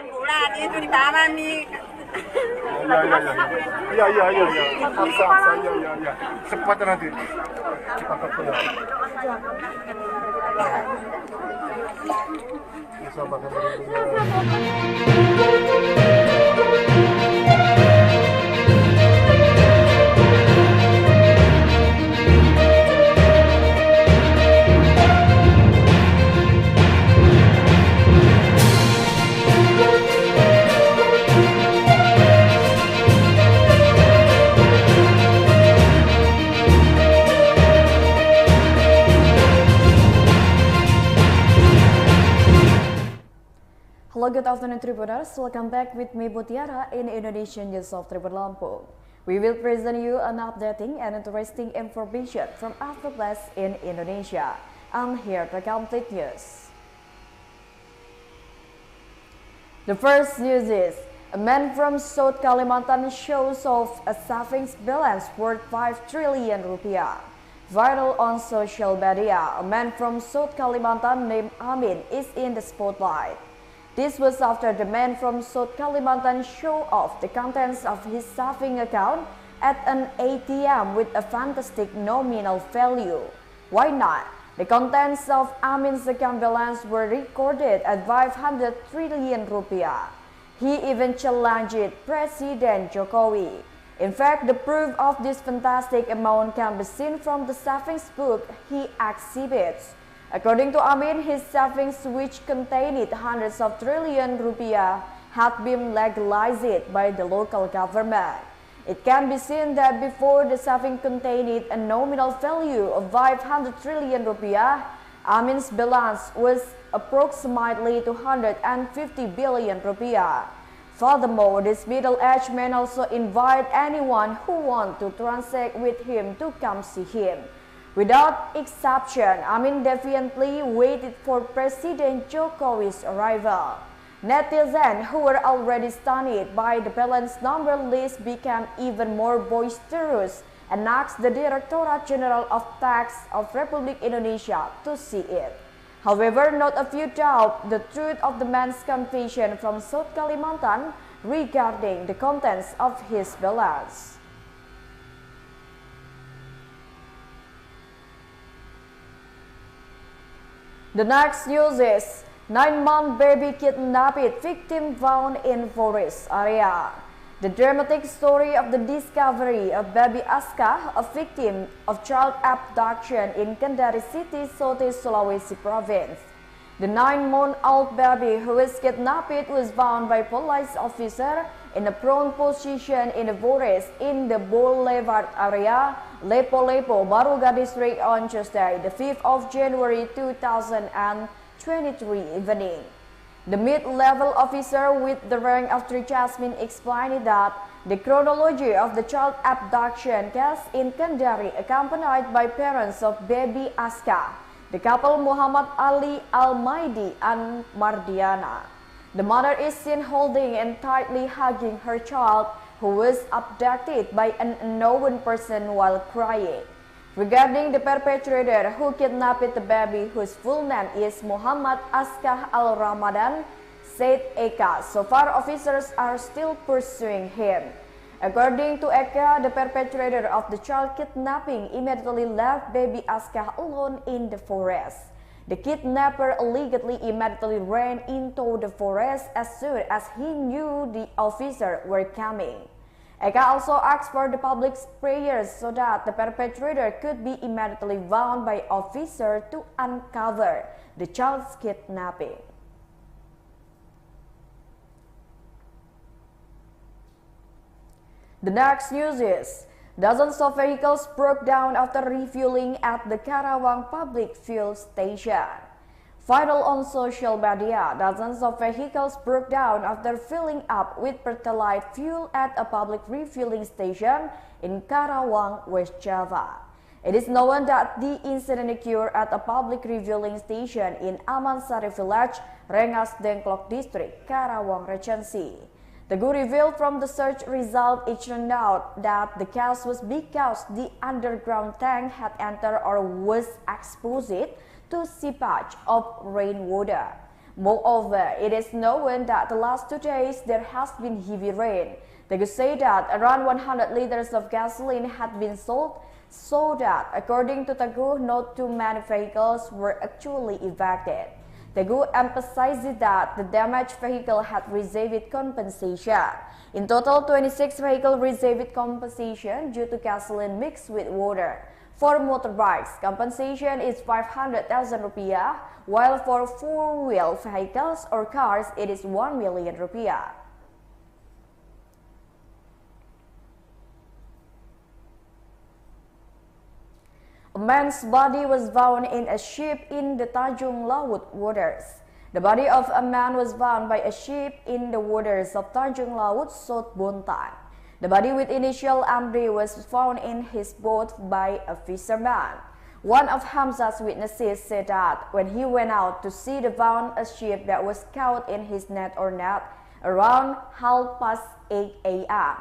bulan itu di taman nih. Iya. Aksa, iya. Cepat nanti. Tangkap ya. Bisa pakai Hello, good afternoon, Tribuners. Welcome back with me, Butiara, in Indonesian News of Tribun Lampung. We will present you an updating and interesting information from after blast in Indonesia. I'm here to complete news. The first news is, a man from South Kalimantan shows off a savings balance worth 5 trillion rupiah. Viral on social media, a man from South Kalimantan named Amin is in the spotlight. This was after the man from South Kalimantan showed off the contents of his saving account at an ATM with a fantastic nominal value. Why not? The contents of Amin's account balance were recorded at 500 trillion rupiah. He even challenged President Jokowi. In fact, the proof of this fantastic amount can be seen from the savings book he exhibits. According to Amin, his savings, which contained hundreds of trillion rupiah, had been legalized by the local government. It can be seen that before the saving contained a nominal value of 500 trillion rupiah, Amin's balance was approximately 250 billion rupiah. Furthermore, this middle-aged man also invited anyone who wants to transact with him to come see him. Without exception, Amin defiantly waited for President Jokowi's arrival. Netizens who were already stunned by the balance number list became even more boisterous and asked the Directorate General of Tax of Republik Indonesia to see it. However, not a few doubt the truth of the man's confession from South Kalimantan regarding the contents of his balance. The next news is, 9-month baby kidnapped, victim found in forest area. The dramatic story of the discovery of baby Aska, a victim of child abduction in Kendari City, Sote, Sulawesi Province. The 9-month-old baby who was kidnapped was found by police officer in a prone position in the forest in the Boulevard area, Lepo-Lepo, Baruga district on Tuesday, the 5th of January 2023 evening. The mid-level officer with the rank of Jasmine explained that the chronology of the child abduction case in Kendari, accompanied by parents of baby Aska, the couple Muhammad Ali Al-Maidi and Mardiana. The mother is seen holding and tightly hugging her child, who was abducted by an unknown person while crying. Regarding the perpetrator who kidnapped the baby, whose full name is Muhammad Aska Al-Ramadan, said Eka, so far officers are still pursuing him. According to Eka, the perpetrator of the child kidnapping immediately left baby Aska alone in the forest. The kidnapper allegedly immediately ran into the forest as soon as he knew the officers were coming. Eka also asked for the public's prayers so that the perpetrator could be immediately found by officers to uncover the child's kidnapping. The next news is, dozens of vehicles broke down after refueling at the Karawang public fuel station. Viral on social media, dozens of vehicles broke down after filling up with pertalite fuel at a public refueling station in Karawang, West Java. It is known that the incident occurred at a public refueling station in Amansari Village, Rengas Dengklok District, Karawang Regency. The good revealed from the search result, it turned out that the cause was because the underground tank had entered or was exposed to seepage of rainwater. Moreover, it is known that the last 2 days there has been heavy rain. They could say that around 100 liters of gasoline had been sold, so that, according to Teguh, not too many vehicles were actually evicted. Teguh emphasized that the damaged vehicle had received compensation. In total, 26 vehicles received compensation due to gasoline mixed with water. For motorbikes, compensation is 500,000 rupiah, while for four-wheel vehicles or cars, it is 1 million rupiah. A man's body was found in a ship in the Tanjung Laut waters. The body of a man was found by a ship in the waters of Tanjung Laut, South Bontan. The body with initial Amri was found in his boat by a fisherman. One of Hamza's witnesses said that when he went out to see the found a ship that was caught in his net or net around 8:30 a.m.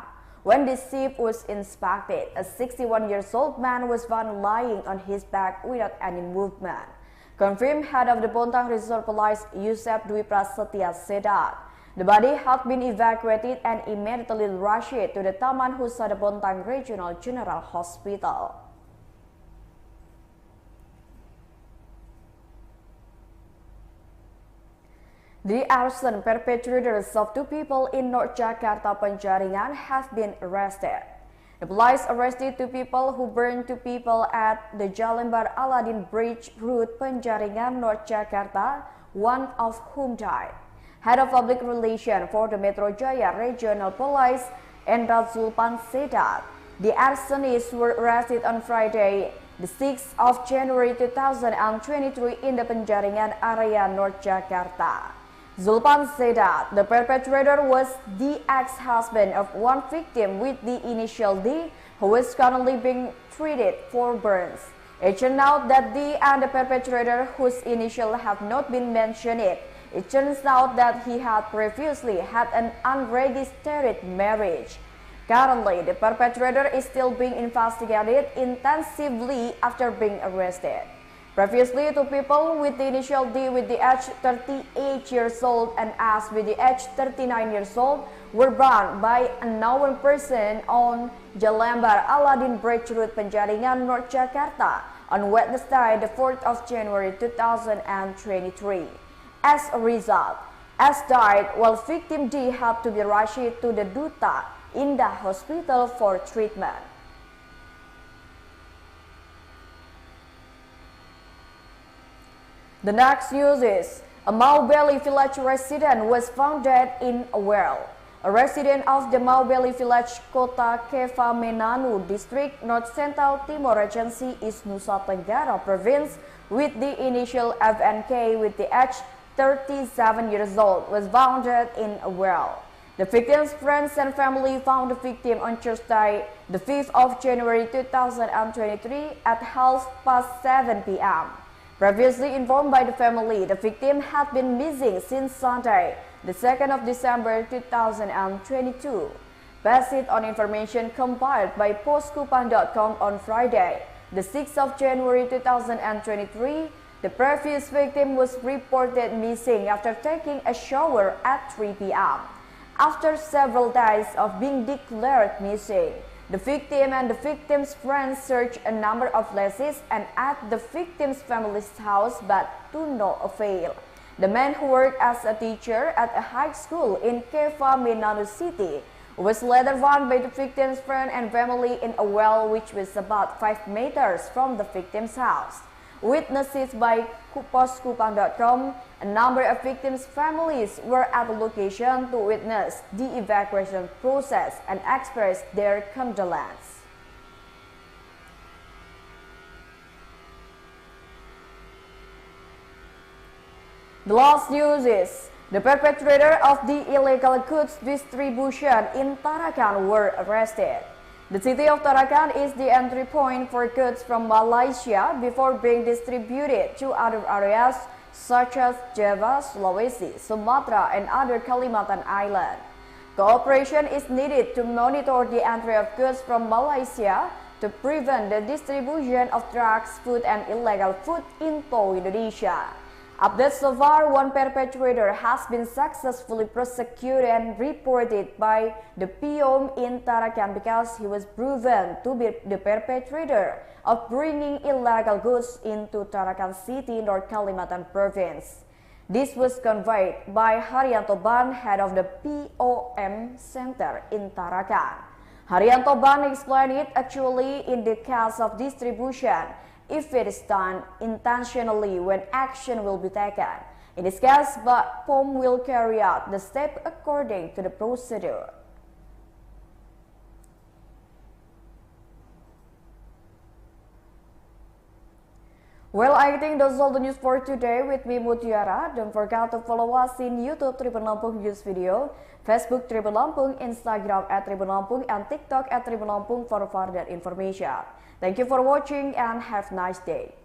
When the ship was inspected, a 61-year-old man was found lying on his back without any movement. Confirmed head of the Bontang Resort Police, Yusef Dwi Prasetya, said that the body had been evacuated and immediately rushed to the Taman Husada Bontang Regional General Hospital. The arson perpetrators of 2 people in North Jakarta Penjaringan have been arrested. The police arrested 2 people who burned 2 people at the Jalembar Aladin Bridge route Penjaringan, North Jakarta, one of whom died. Head of Public Relations for the Metro Jaya Regional Police, Endra Zulpan, said that the arsonists were arrested on Friday, the 6th of January 2023 in the Penjaringan area, North Jakarta. Zulpan said that the perpetrator was the ex-husband of one victim with the initial D, who is currently being treated for burns. It turned out that D and the perpetrator, whose initials have not been mentioned, it turns out that he had previously had an unregistered marriage. Currently, the perpetrator is still being investigated intensively after being arrested. Previously, 2 people with the initial D with the age 38 years old and S with the age 39 years old were burned by a unknown person on Jalembar Aladin Bridge route Penjaringan, North Jakarta on Wednesday, the 4th of January 2023. As a result, S died while victim D had to be rushed to the Duta Indah Hospital for treatment. The next news is, a Maubeli Village resident was found dead in a well. A resident of the Maubeli Village, Kota Keva Menanu District, North Central Timor Regency, East Nusa Tenggara Province, with the initial FNK with the age 37 years old, was found dead in a well. The victim's friends and family found the victim on Thursday, the 5th of January 2023 at 7:30 p.m. Previously informed by the family, the victim had been missing since Sunday, the 2nd of December 2022. Based on information compiled by postkupan.com on Friday, the 6th of January 2023, the previous victim was reported missing after taking a shower at 3 p.m. After several days of being declared missing, the victim and the victim's friends searched a number of places and at the victim's family's house, but to no avail. The man, who worked as a teacher at a high school in Keva Menanu City, was later found by the victim's friend and family in a well which was about 5 meters from the victim's house. Witnesses by postkupan.com, a number of victims' families were at the location to witness the evacuation process and express their condolence. The last news is, the perpetrator of the illegal goods distribution in Tarakan were arrested. The city of Tarakan is the entry point for goods from Malaysia before being distributed to other areas such as Java, Sulawesi, Sumatra, and other Kalimantan Island. Cooperation is needed to monitor the entry of goods from Malaysia to prevent the distribution of drugs, food, and illegal food into Indonesia. Update so far, one perpetrator has been successfully prosecuted and reported by the POM in Tarakan because he was proven to be the perpetrator of bringing illegal goods into Tarakan City, North Kalimantan Province. This was conveyed by Haryanto Ban, head of the POM Center in Tarakan. Haryanto Ban explained it actually in the case of distribution. If it is done intentionally, when action will be taken. In this case, POM will carry out the step according to the procedure. Well, I think that's all the news for today with me, Mutiara. Don't forget to follow us in YouTube Tribun Lampung News Video, Facebook Tribun Lampung, Instagram @Tribun Lampung, and TikTok @Tribun Lampung for further information. Thank you for watching and have a nice day.